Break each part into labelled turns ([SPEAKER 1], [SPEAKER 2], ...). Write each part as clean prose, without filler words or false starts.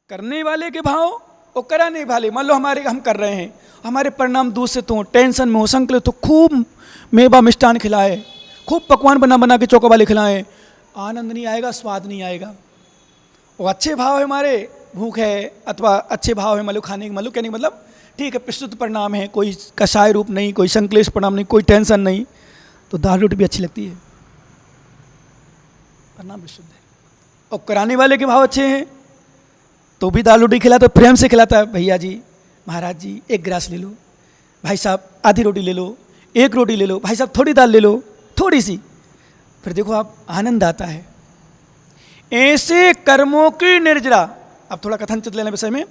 [SPEAKER 1] करने वाले के भाव और कराने वाले। मान लो हम कर रहे हैं, हमारे परिणाम दूर से तो टेंशन में हो, संकलित तो खूब मेवा मिष्ठान खिलाए, खूब पकवान बना बना के चौका वाले खिलाएं, आनंद नहीं आएगा, स्वाद नहीं आएगा। और अच्छे भाव है हमारे, भूख है अथवा अच्छे भाव है मान लो खाने के, मान लो कहने का मतलब ठीक है प्रस्तुत परिणाम है, कोई कषाय रूप नहीं, कोई संक्लेश परिणाम नहीं, कोई टेंशन नहीं, तो दाल रोटी भी अच्छी लगती है, परिणाम भी शुद्ध है। और कराने वाले के भाव अच्छे हैं तो भी दाल रोटी खिलाता, प्रेम से खिलाता है, भैया जी महाराज जी एक गिलास ले लो, भाई साहब आधी रोटी ले लो, एक रोटी ले लो, भाई साहब थोड़ी दाल ले लो, थोड़ी सी, फिर देखो आप आनंद आता है। ऐसे कर्मों की निर्जरा, अब थोड़ा कथनचित लेना विषय में,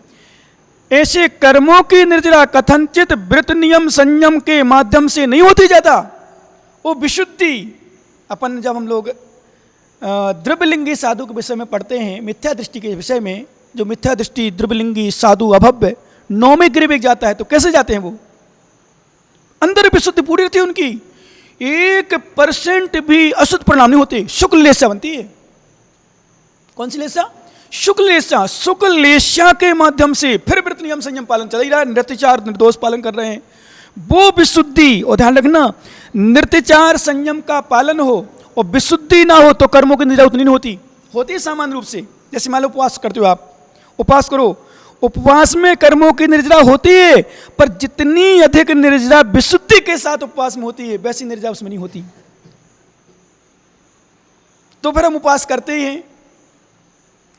[SPEAKER 1] ऐसे कर्मों की निर्जरा कथनचित व्रत नियम संयम के माध्यम से नहीं होती जाता। वो विशुद्धि अपन जब हम लोग द्रव्यलिंगी साधु के विषय में पढ़ते हैं, मिथ्या दृष्टि के विषय में, जो मिथ्या दृष्टि द्रव्यलिंगी साधु अभव्य नौवें गिर में जाता है तो कैसे जाते हैं वो, अंदर विशुद्धि पूरी रहती है उनकी, 1% भी अशुद्ध परिणाम नहीं होते। शुक्ल लेस्या बनती है। कौन सी लेस्या? शुक्ल लेस्या। शुक्ल लेस्या के माध्यम से फिर व्रत नियम संयम पालन चल ही रहा है, नृत्यचार निर्दोष पालन कर रहे हैं, वो विशुद्धि। और ध्यान रखना, नृत्यचार संयम का पालन हो और विशुद्धि ना हो तो कर्मों की निर्जरा उतनी नहीं होती, होती सामान्य रूप से। जैसे मान लो उपवास करते हो आप, उपवास करो, उपवास में कर्मों की निर्जरा होती है, पर जितनी अधिक निर्जरा विशुद्धि के साथ उपवास में होती है वैसी निर्जरा उसमें नहीं होती। तो फिर हम उपवास करते ही हैं,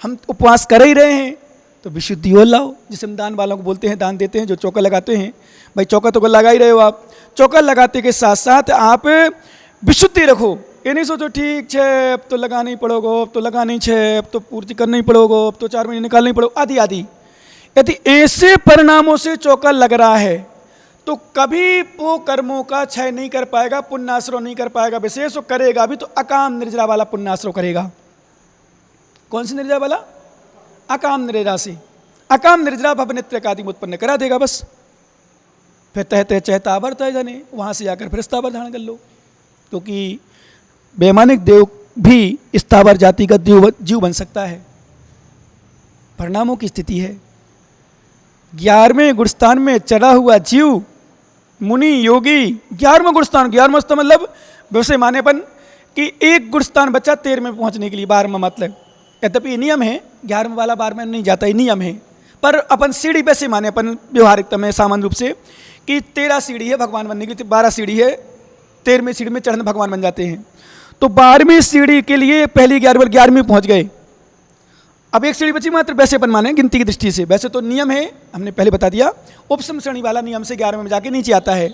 [SPEAKER 1] हम उपवास कर ही रहे हैं तो विशुद्धि और लाओ। जिसे हम दान वालों को बोलते हैं, दान देते हैं, जो चौका लगाते हैं, भाई चौका तो लगा ही रहे हो आप, चौका लगाते के साथ साथ आप विशुद्धि रखो। ये नहीं सोचो ठीक है अब तो लगाना ही पड़ोगो, अब तो लगाना ही है, अब तो पूर्ति करना ही पड़ोगो, अब तो 4 महीने निकालना ही पड़ोगो, आदि आदि। यदि ऐसे परिणामों से चौका लग रहा है तो कभी वो कर्मों का क्षय नहीं कर पाएगा, पुण्याश्रय नहीं कर पाएगा, विशेष वो करेगा भी तो अकाम निर्जरा वाला पुण्याश्रय करेगा। कौन सी निर्जरा वाला? अकाम निर्जरा से। अकाम निर्जरा भवनित्र का उत्पन्न करा देगा बस। फिर तहते चहतावर तय जाने, वहां से जाकर फिर स्थावर धारण कर लो, क्योंकि वैमानिक देव भी स्थावर जाति का जीव बन सकता है। परिणामों की स्थिति है। 11वें गुणस्थान में चढ़ा हुआ जीव मुनि योगी, 11वां गुणस्थान, 11वां स्थान मतलब वैसे मानेपन कि एक गुणस्थान बचा 13वें पहुंचने के लिए, 12वां मतलब। यद्यपि ये नियम है, 11वां वाला 12वें नहीं जाता, ये नियम है, पर अपन सीढ़ी वैसे माने अपन व्यवहारिकता में सामान्य रूप से कि 13 सीढ़ी है भगवान बनने के लिए, 12 सीढ़ी है, 13वें सीढ़ी में चढ़ने भगवान बन जाते हैं। तो 12वीं सीढ़ी के लिए पहली 11वीं पहुंच गए, अब एक सीढ़ी बची मात्र, वैसे अपन माने गिनती की दृष्टि से। वैसे तो नियम है, हमने पहले बता दिया, उपसम श्रेणी वाला नियम से 11वें में जाके नीचे आता है,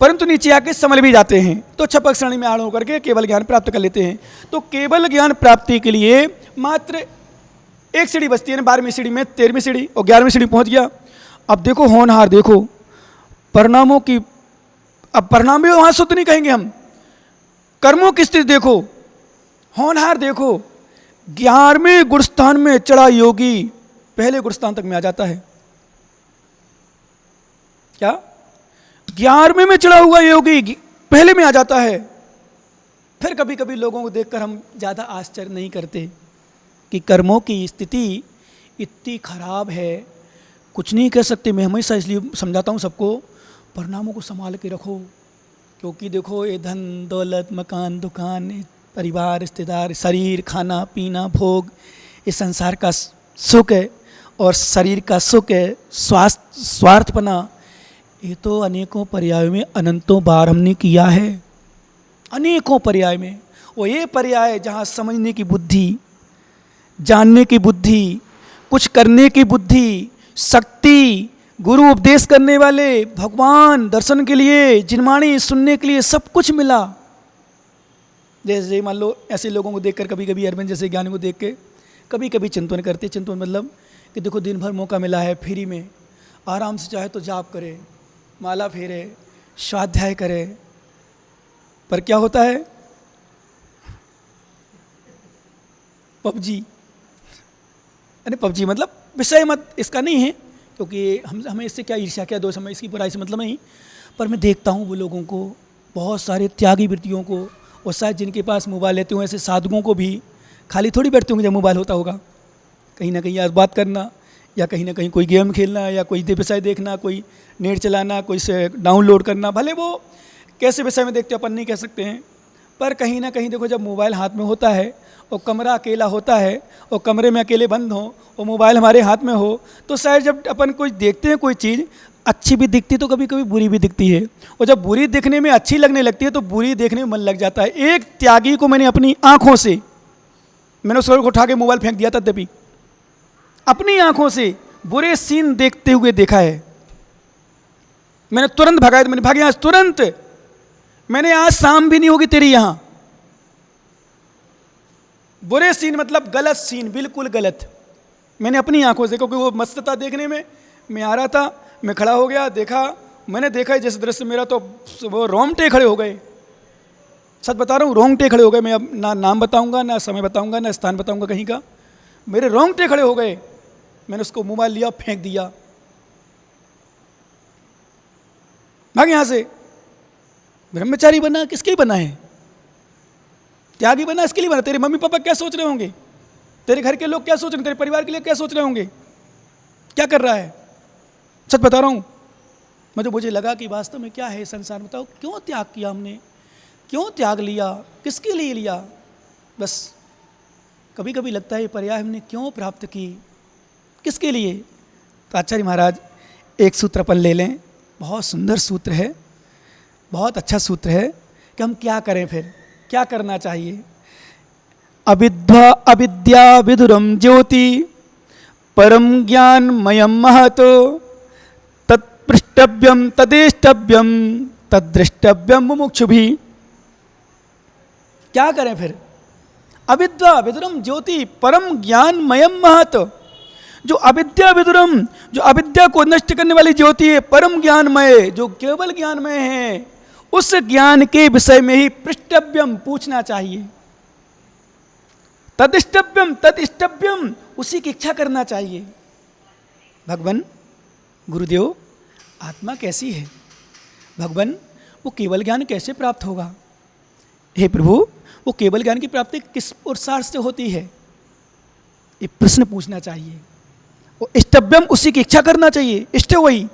[SPEAKER 1] परंतु नीचे आके समल भी जाते हैं तो छपक श्रेणी में आड़ होकर के केवल ज्ञान प्राप्त कर लेते हैं। तो केवल ज्ञान प्राप्ति के लिए मात्र एक सीढ़ी बचती है, 12वीं सीढ़ी में 13वीं सीढ़ी, और 11वीं सीढ़ी पहुंच गया। अब देखो होनहार, देखो परिणामों की, अब परिणाम भी वहां शुद्ध नहीं कहेंगे हम, कर्मों की स्थिति देखो, होनहार देखो। 11वें गुणस्थान में चढ़ा योगी पहले गुणस्थान तक में आ जाता है। क्या? 11वें में चढ़ा हुआ योगी पहले में आ जाता है। फिर कभी कभी लोगों को देखकर हम ज़्यादा आश्चर्य नहीं करते कि कर्मों की स्थिति इतनी खराब है, कुछ नहीं कह सकते। मैं हमेशा इसलिए समझाता हूँ सबको, परिणामों को संभाल के रखो, क्योंकि देखो ये धन दौलत मकान दुकान परिवार रिश्तेदार शरीर खाना पीना भोग, इस संसार का सुख है और शरीर का सुख है, स्वास्थ्य स्वार्थपना, ये तो अनेकों पर्यायों में अनंतों बार हमने किया है, अनेकों पर्याय में। वो ये पर्याय जहाँ समझने की बुद्धि, जानने की बुद्धि, कुछ करने की बुद्धि, शक्ति, गुरु उपदेश करने वाले, भगवान दर्शन के लिए, जिनवाणी सुनने के लिए सब कुछ मिला। जैसे मान लो ऐसे लोगों को देखकर कभी कभी अरविंद जैसे ज्ञानी को देख के कभी कभी चिंतन करते, चिंतन मतलब कि देखो दिन भर मौका मिला है फ्री में, आराम से चाहे तो जाप करे, माला फेरे, स्वाध्याय करे, पर क्या होता है? पबजी। अरे पबजी मतलब विषय मत इसका नहीं है, क्योंकि हमें इससे क्या ईर्ष्या क्या दोष, हमें इसकी बुराई से मतलब नहीं, पर मैं देखता हूँ वो लोगों को, बहुत सारे त्यागी वृत्तियों को, और शायद जिनके पास मोबाइल लेते हो ऐसे साधुओं को भी खाली थोड़ी बैठते होंगे जब मोबाइल होता होगा, कहीं ना कहीं आज बात करना या कहीं ना कहीं कोई गेम खेलना, या कोई विषय देखना, कोई नेट चलाना, कोई से डाउनलोड करना, भले वो कैसे विषय में देखते अपन नहीं कह सकते हैं, पर कहीं ना कहीं देखो जब मोबाइल हाथ में होता है और कमरा अकेला होता है और कमरे में अकेले बंद हो और मोबाइल हमारे हाथ में हो, तो शायद जब अपन कुछ देखते हैं कोई चीज़ अच्छी भी दिखती तो कभी कभी बुरी भी दिखती है, और जब बुरी दिखने में अच्छी लगने लगती है तो बुरी देखने में मन लग जाता है। एक त्यागी को मैंने अपनी आँखों से, मैंने उसको उठा के मोबाइल फेंक दिया था, तभी अपनी आँखों से बुरे सीन देखते हुए देखा है। मैंने तुरंत भगाया, मैंने भागे आज तुरंत, मैंने आज शाम भी नहीं होगी तेरी यहां। बुरे सीन मतलब गलत सीन, बिल्कुल गलत, मैंने अपनी आंखों से, क्योंकि वो मस्त था देखने में, मैं आ रहा था, मैं खड़ा हो गया, देखा, मैंने देखा जिस दृश्य मेरा तो वो रोंगटे खड़े हो गए, सच बता रहा हूँ, रोंगटे खड़े हो गए। मैं अब ना नाम बताऊंगा, ना समय बताऊंगा, ना स्थान बताऊंगा कहीं का, मेरे रोंगटे खड़े हो गए। मैंने उसको मोबाइल लिया, फेंक दिया, भाग यहां से। ब्रह्मचारी बना किसके लिए बना है? त्यागी बना इसके लिए बना। तेरे मम्मी पापा क्या सोच रहे होंगे, तेरे घर के लोग क्या सोच रहे हैं, तेरे परिवार के लिए क्या सोच रहे होंगे, क्या कर रहा है? सच बता रहा हूं, मुझे लगा कि वास्तव में क्या है संसार, बताओ क्यों त्याग किया हमने, क्यों त्याग लिया, किसके लिए लिया? बस कभी कभी लगता है पर्याय हमने क्यों प्राप्त की, किसके लिए? तो आचार्य महाराज एक सूत्र अपन ले लें, बहुत सुंदर सूत्र है, बहुत अच्छा सूत्र है कि हम क्या करें, फिर क्या करना चाहिए। अविद्या विदुरम ज्योति परम ज्ञान मयम महतो तत्पृष्टव्यम तदेष्टव्यम तद्दृष्टव्यम मुमुक्षुभि। क्या करें फिर? अविद्या विदुरम ज्योति परम ज्ञान मयम महत, जो अविद्या विदुरम, जो अविद्या को नष्ट करने वाली ज्योति है, परम ज्ञानमय, जो केवल ज्ञानमय है, उस ज्ञान के विषय में ही पृष्टव्यम पूछना चाहिए, तदिष्टव्यम तदिष्टव्यम उसी की इच्छा करना चाहिए। भगवान गुरुदेव आत्मा कैसी है, भगवान वो केवल ज्ञान कैसे प्राप्त होगा, हे प्रभु वो केवल ज्ञान की प्राप्ति किस पुरुषार्थ से होती है, ये प्रश्न पूछना चाहिए। वो इष्टव्यम उसी की इच्छा करना चाहिए, इष्ट वही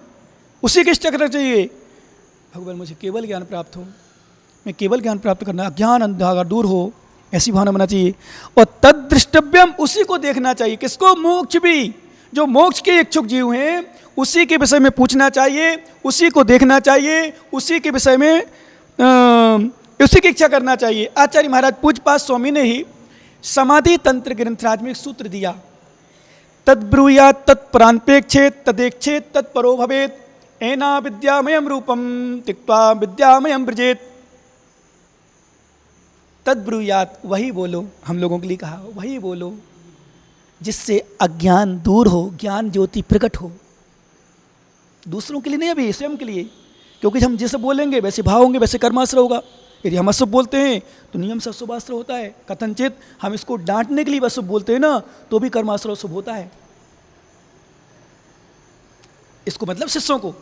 [SPEAKER 1] उसी की इष्ट करना चाहिए। भगवान मुझे केवल ज्ञान प्राप्त हो, मैं केवल ज्ञान प्राप्त करना, अज्ञान अंधकार दूर हो, ऐसी भावना होना चाहिए। और तद दृष्टव्यम उसी को देखना चाहिए, किसको? मोक्ष भी, जो मोक्ष के इच्छुक जीव हैं उसी के विषय में पूछना चाहिए, उसी को देखना चाहिए, उसी के विषय में उसी की इच्छा करना चाहिए। आचार्य महाराज पूज्यपाद स्वामी ने ही समाधि तंत्र ग्रंथराज में एक सूत्र दिया, तद्ब्रूयात् तत्परान्पेक्षेत तदेक्षेत तत्परो भवेत एना विद्यामयम रूपम त्यक्त्वा विद्यामयम ब्रजेत। तद्ब्रूयात् वही बोलो, हम लोगों के लिए कहा, वही बोलो जिससे अज्ञान दूर हो, ज्ञान ज्योति प्रकट हो। दूसरों के लिए नहीं, अभी स्वयं के लिए, क्योंकि हम जैसे बोलेंगे वैसे भाव होंगे, वैसे कर्मास्त्र होगा। यदि हम अशुभ बोलते हैं तो नियम से अशुभास्त्र होता है, कथनचित हम इसको डांटने के लिए अशुभ बोलते हैं ना, तो भी कर्मास्त्र अशुभ होता है। इसको मतलब शिष्यों को,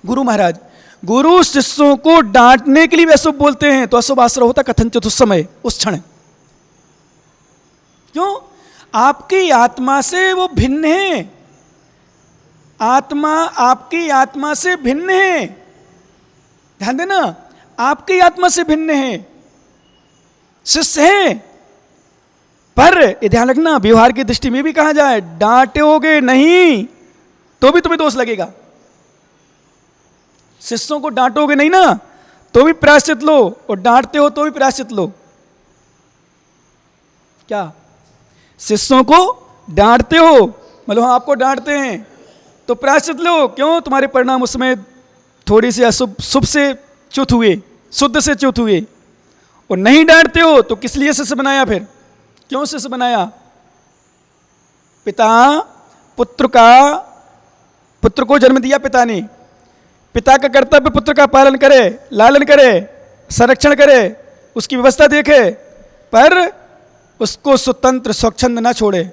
[SPEAKER 1] गुरु महाराज गुरु शिष्यों को डांटने के लिए भी अशुभ बोलते हैं तो अशुभास्त्र होता कथनचित उस समय, उस क्षण। क्यों? आपकी आत्मा से वो भिन्न है, आत्मा आपकी आत्मा से भिन्न है, ध्यान देना, आपकी आत्मा से भिन्न है, शिष्य है। पर ये ध्यान रखना, व्यवहार की दृष्टि में भी कहा जाए, डांटोगे नहीं तो भी तुम्हें दोष लगेगा। शिष्यों को डांटोगे नहीं ना तो भी प्रायश्चित लो, और डांटते हो तो भी प्रायश्चित लो। क्या? शिष्यों को डांटते हो, मतलब हम आपको डांटते हैं तो प्रायश्चित लो, क्यों? तुम्हारे परिणाम उसमें थोड़ी सी अशुभ शुभ से च्युत हुए, शुद्ध से च्युत हुए। और नहीं डांटते हो तो किस लिए शिष्य बनाया, फिर क्यों शिष्य बनाया? पिता पुत्र को जन्म दिया पिता ने, पिता का कर्तव्य पुत्र का पालन करे, लालन करे, संरक्षण करे, उसकी व्यवस्था देखे, पर उसको स्वतंत्र स्वच्छंद ना छोड़े।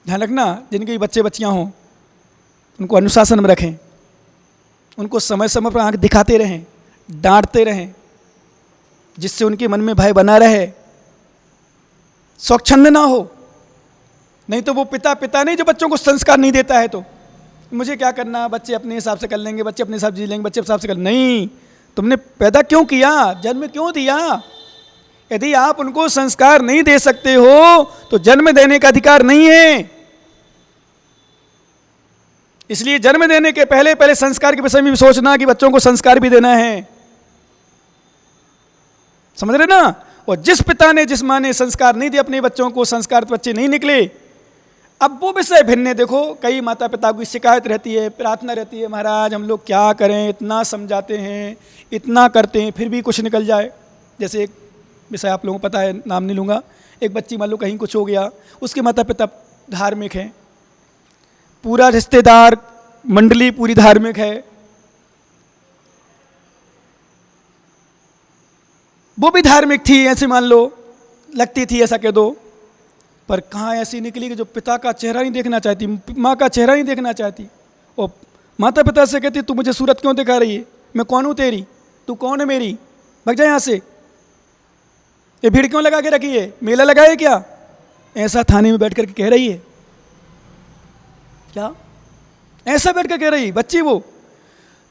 [SPEAKER 1] ध्यान रखना, जिनके बच्चे बच्चियां हों उनको अनुशासन में रखें, उनको समय समय पर आंख दिखाते रहें, डांटते रहें, जिससे उनके मन में भय बना रहे, स्वच्छंद ना हो, नहीं तो वो पिता पिता नहीं जो बच्चों को संस्कार नहीं देता है। तो मुझे क्या करना, बच्चे अपने हिसाब से कर लेंगे, बच्चे अपने हिसाब से जी लेंगे, बच्चे हिसाब से कर, नहीं, तुमने पैदा क्यों किया, जन्म क्यों दिया? यदि आप उनको संस्कार नहीं दे सकते हो तो जन्म देने का अधिकार नहीं है। इसलिए जन्म देने के पहले पहले संस्कार के विषय में भी सोचना कि बच्चों को संस्कार भी देना है। समझ रहे ना? और जिस पिता ने जिस माँ ने संस्कार नहीं दिए अपने बच्चों को, संस्कार बच्चे नहीं निकले, अब वो विषय भिन्न है। देखो कई माता पिता की शिकायत रहती है, प्रार्थना रहती है, महाराज हम लोग क्या करें, इतना समझाते हैं, इतना करते हैं, फिर भी कुछ निकल जाए। जैसे एक विषय आप लोगों को पता है, नाम नहीं लूँगा, एक बच्ची मान लो कहीं कुछ हो गया, उसके माता पिता धार्मिक हैं, पूरा रिश्तेदार मंडली पूरी धार्मिक है, वो भी धार्मिक थी, ऐसे मान लो लगती थी, ऐसा कह दो, पर कहाँ ऐसी निकली कि जो पिता का चेहरा नहीं देखना चाहती, माँ का चेहरा नहीं देखना चाहती, और माता पिता से कहती तू मुझे सूरत क्यों दिखा रही है, मैं कौन हूँ तेरी, तू कौन है मेरी, भाग जा यहाँ से, ये भीड़ क्यों लगा के रखी है, मेला लगाए क्या, ऐसा थाने में बैठ करके कह रही है क्या, ऐसा बैठ कर कह रही बच्ची वो।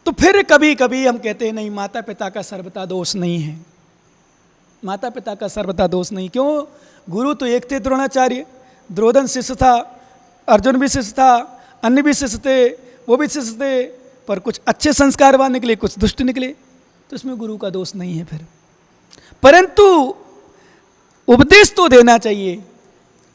[SPEAKER 1] तो फिर कभी कभी हम कहते हैं नहीं, माता पिता का सर्वथा दोष नहीं है, माता पिता का सर्वथा दोष नहीं। क्यों? गुरु तो एक थे द्रोणाचार्य, द्रोणन शिष्य था, अर्जुन भी शिष्य था, अन्य भी शिष्य थे, वो भी शिष्य थे, पर कुछ अच्छे संस्कारवान निकले, कुछ दुष्ट निकले, तो इसमें गुरु का दोष नहीं है फिर। परंतु उपदेश तो देना चाहिए,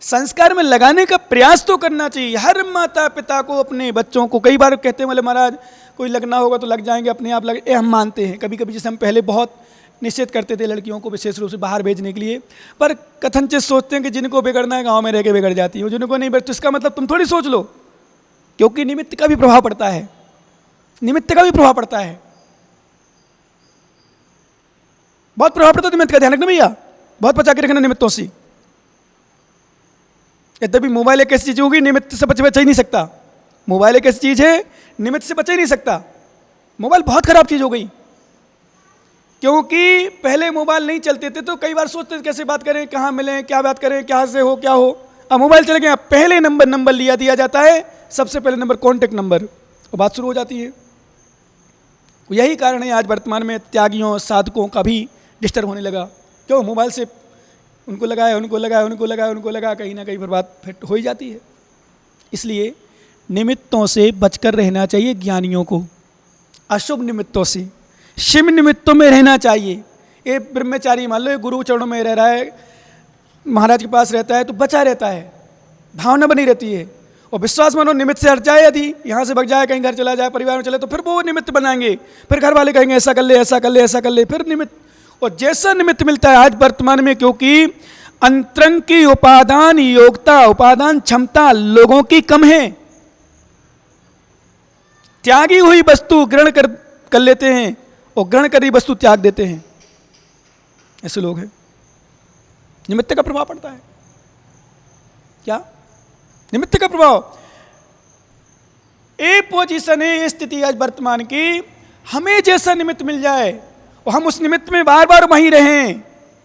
[SPEAKER 1] संस्कार में लगाने का प्रयास तो करना चाहिए। हर माता पिता को अपने बच्चों को, कई बार कहते हैं बोले महाराज कोई लगना होगा तो लग जाएंगे अपने आप, लग, हम मानते हैं। कभी कभी जैसे हम पहले बहुत निषेध करते थे लड़कियों को विशेष रूप से बाहर भेजने के लिए, पर कथनचित सोचते हैं कि जिनको बिगड़ना है गांव में रह के बिगड़ जाती है, जिनको नहीं बिगड़, तो इसका मतलब तुम थोड़ी सोच लो, क्योंकि निमित्त का भी प्रभाव पड़ता है, निमित्त का भी प्रभाव पड़ता है, बहुत प्रभाव पड़ता है निमित्त का, ध्यान रखना भैया, बहुत बचा के रखना निमित्तों से। यद्यपि मोबाइल एक ऐसी चीज होगी निमित्त से बचा ही नहीं सकता, मोबाइल एक ऐसी चीज है निमित्त से बचा ही नहीं सकता। मोबाइल बहुत खराब चीज हो गई, क्योंकि पहले मोबाइल नहीं चलते थे तो कई बार सोचते थे कैसे बात करें, कहाँ मिलें, क्या बात करें, क्या से हो क्या हो। अब मोबाइल चले गए, पहले नंबर दिया जाता है, सबसे पहले नंबर कॉन्टेक्ट नंबर, और बात शुरू हो जाती है। यही कारण है आज वर्तमान में त्यागियों साधकों का भी डिस्टर्ब होने लगा। क्यों? मोबाइल से उनको लगाया, कहीं ना कहीं पर बात फिट हो ही जाती है। इसलिए निमित्तों से बचकर रहना चाहिए ज्ञानियों को, अशुभ निमित्तों से, शिव निमित्तों में रहना चाहिए। ये ब्रह्मचारी मान लो ये गुरु चरणों में रह रहा है, महाराज के पास रहता है तो बचा रहता है, भावना बनी रहती है। और विश्वास मानो निमित्त से हट जाए, यदि यहाँ से भग जाए, कहीं घर चला जाए, परिवार में चले, तो फिर वो निमित्त बनाएंगे, फिर घर वाले कहेंगे ऐसा कर ले, ऐसा कर ले, ऐसा कर ले, फिर निमित्त। और जैसा निमित्त मिलता है आज वर्तमान में, क्योंकि अंतरंग की उपादान योग्यता, उपादान क्षमता लोगों की कम है, त्यागी हुई वस्तु ग्रहण कर लेते हैं और ग्रहण करी वस्तु त्याग देते हैं, ऐसे लोग हैं। निमित्त का प्रभाव पड़ता है, क्या निमित्त का प्रभाव। एक पोजीशन है, ये स्थिति आज वर्तमान की, हमें जैसा निमित्त मिल जाए और हम उस निमित्त में बार बार वहीं रहें।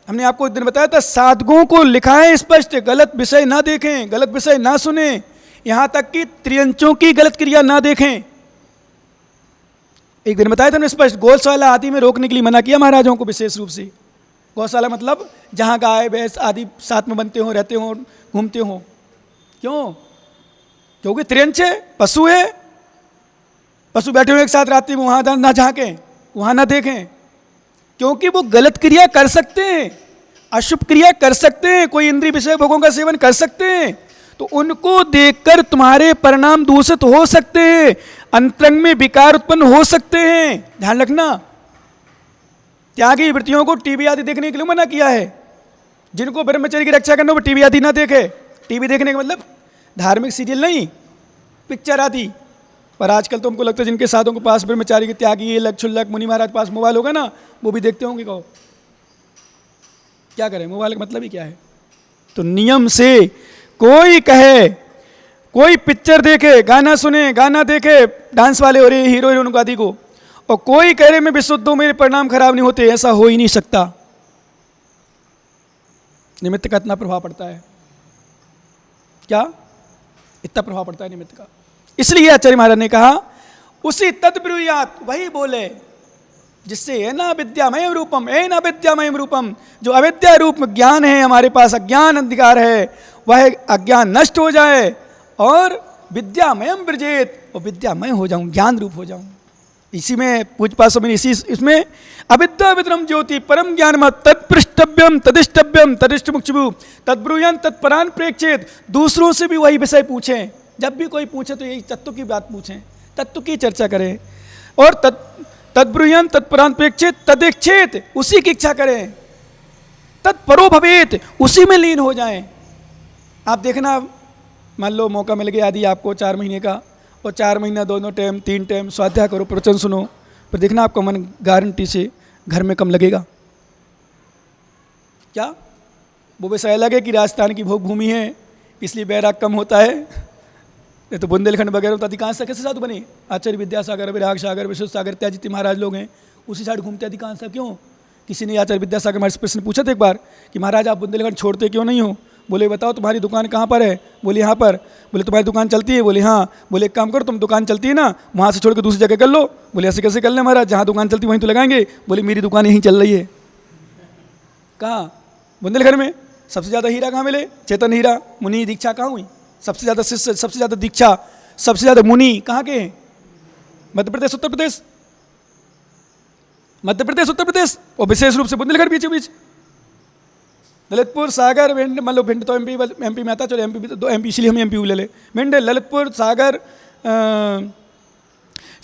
[SPEAKER 1] हमने आपको एक दिन बताया था, साधकों को लिखा है स्पष्ट, गलत विषय ना देखें, गलत विषय ना सुने, यहां तक कि त्रियंचों की गलत क्रिया ना देखें। एक दिन बताया था हमने स्पष्ट, गौशाला आदि में रोकने के लिए मना किया महाराजों को विशेष रूप से। गौशाला मतलब जहां गाय भैंस आदि साथ में बनते हो, रहते हो, घूमते हो। क्यों? क्योंकि त्रियंच है, पशु है, पशु बैठे हुए एक साथ रात्रि में वहां ना झांकें, वहां ना देखें, क्योंकि वो गलत क्रिया कर सकते हैं, अशुभ क्रिया कर सकते हैं, कोई इंद्रिय विषय भोगों का सेवन कर सकते हैं, तो उनको देखकर तुम्हारे परिणाम दूषित हो सकते हैं, अंतरंग में विकार उत्पन्न हो सकते हैं, ध्यान रखना। त्यागी वृत्तियों को टीवी आदि देखने के लिए मना किया है। जिनको ब्रह्मचर्य की रक्षा करना वो टीवी आदि ना देखे। टीवी देखने का मतलब धार्मिक सीरियल नहीं, पिक्चर आदि। पर आजकल तो हमको लगता है जिनके साधों के पास ब्रह्मचारी के त्यागी लग क्षुल्लक मुनि महाराज पास मोबाइल होगा ना, वो भी देखते होंगे। कहो क्या करें, मोबाइल का मतलब ही क्या है। तो नियम से कोई कहे, कोई पिक्चर देखे, गाना सुने, गाना देखे, डांस वाले हो रहे हीरो हीरोइन आदि को, और कोई कह रहे मैं विशुद्ध हूं, मेरे परिणाम खराब नहीं होते, ऐसा हो ही नहीं सकता। निमित्त का इतना प्रभाव पड़ता है। क्या इतना प्रभाव पड़ता है निमित्त का। इसलिए आचार्य महाराज ने कहा उसी तद्ब्रूयात, वही बोले जिससे है ना विद्यामय रूपम, है ना विद्यामय रूपम, जो अविद्या रूप में ज्ञान है हमारे पास, अज्ञान अंधकार है, वह अज्ञान नष्ट हो जाए और विद्यामयम ब्रजेत, और विद्यामय हो जाऊं, ज्ञान रूप हो जाऊं। इसी में पूज्यपाद स्वामी इसी इसमें अविद्या विद्रम ज्योति परम ज्ञान मत तत्पृष्टव्यम तदिष्टव्यम तदिष्टमुक्षु तद्ब्रूयन तत्परान प्रेक्षेत। दूसरों से भी वही विषय पूछें, जब भी कोई पूछे तो यही तत्व की बात पूछें, तत्व की चर्चा करें, और तद्ब्रूयन तत्परान प्रेक्षेत तदेक्षेत, उसी की इच्छा करें, तत्परो भवेत, उसी में लीन हो जाएं। आप देखना, मान लो मौका मिल गया यदि आपको 4 महीने का, और 4 महीना दोनों टाइम 3 टाइम स्वाध्याय करो, प्रवचन सुनो, पर देखना आपका मन गारंटी से घर में कम लगेगा। क्या वो विषय अलग है कि राजस्थान की भोग भूमि है इसलिए बैराग कम होता है, ये तो बुंदेलखंड वगैरह तो अधिकांश कैसे साधु बने, आचार्य विद्यासागर, विराग सागर, विश्व सागर, त्याजित महाराज लोग हैं, उसी साइड घूमते अधिकांश। क्यों? किसी ने आचार्य विद्यासागर महाराज से प्रश्न पूछा था एक बार कि महाराज आप बुंदेलखंड छोड़ते क्यों नहीं हो? बोले बताओ तुम्हारी दुकान कहाँ पर है? बोले यहाँ पर। बोले तुम्हारी दुकान चलती है? बोले हाँ। बोले एक काम करो, तुम दुकान चलती है ना, वहाँ से छोड़ के दूसरी जगह कर लो। बोले ऐसे कैसे कर लें महाराज, जहाँ दुकान चलती वहीं तो लगाएंगे। बोले मेरी दुकान यहीं चल रही है। कहाँ? बुंदेलखंड में। सबसे ज़्यादा हीरा कहाँ मिले? चेतन हीरा। मुनि दीक्षा कहाँ हुई? सबसे ज़्यादा शिष्य, सबसे ज़्यादा दीक्षा, सबसे ज़्यादा मुनि कहाँ के हैं? मध्य प्रदेश, उत्तर प्रदेश, मध्य प्रदेश, उत्तर प्रदेश, और विशेष रूप से बुंदेलखंड बीचों बीच। ललितपुर, सागर, भिंड, मान लो भिंड तो एमपी में आता, चलो एमपी तो एमपी, इसलिए हम एमपी ले ले। भिंड, ललितपुर, सागर,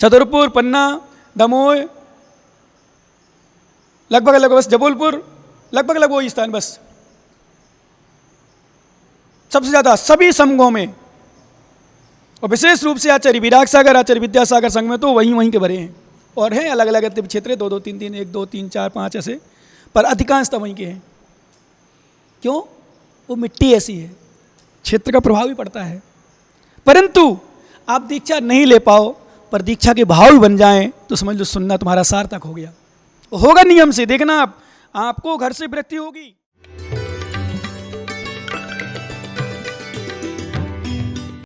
[SPEAKER 1] छतरपुर, पन्ना, दमोह, लगभग बस जबलपुर, लगभग वही स्थान बस सबसे ज़्यादा सभी संघों में, और विशेष रूप से आचार्य विराग सागर, आचार्य विद्यासागर संघ में तो वहीं के भरे हैं। और हैं अलग अलग क्षेत्र, 2-2, 3-3, 1, 2, 3, 4, 5 ऐसे, पर अधिकांशतः वहीं के हैं। क्यों? वो मिट्टी ऐसी है, क्षेत्र का प्रभाव भी पड़ता है। परंतु आप दीक्षा नहीं ले पाओ, पर दीक्षा के भाव भी बन जाएं तो समझ लो सुनना तुम्हारा सार्थक हो गया। होगा नियम से, देखना आपको घर से विरक्ति होगी।